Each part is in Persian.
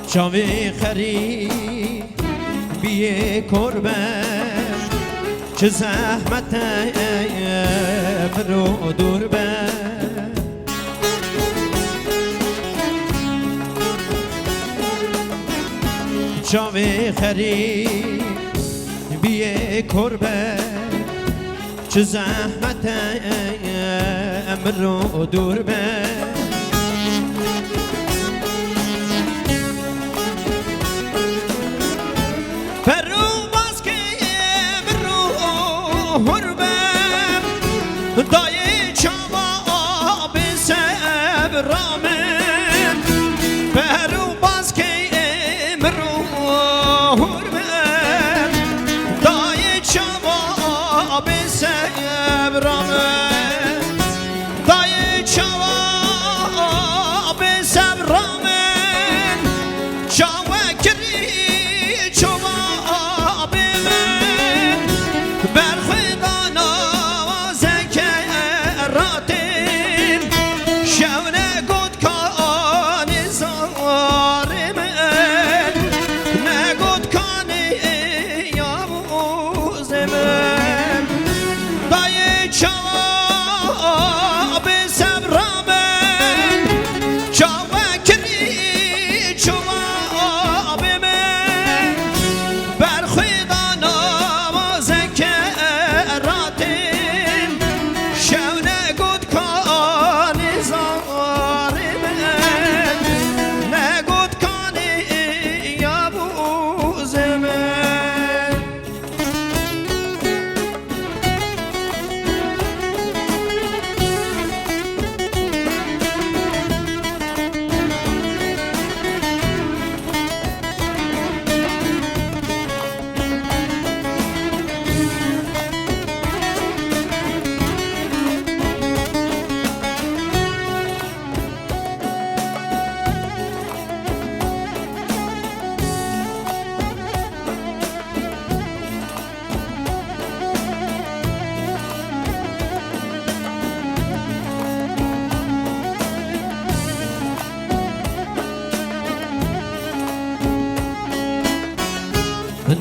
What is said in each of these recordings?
چاوی خری بیه کربه چه زحمت برو دور به چاوی خری بیه کربه چه زحمت برو دور به دای چاوا به سبرامن پرو باز که امرو هرمن دای چاوا به سبرامن دای چاوا به سبرامن چاوا کری چاوا به من برخدانا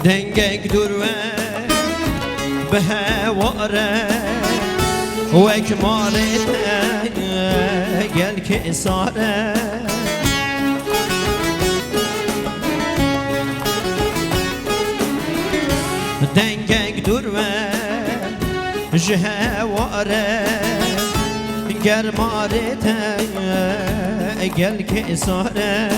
دنگک دروه به هواره و اکمالت گل که ساره دنگک دروه به هواره گرمالت گل که ساره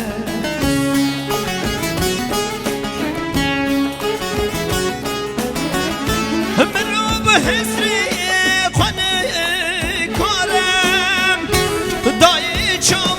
حسری خانه کارم دای چاو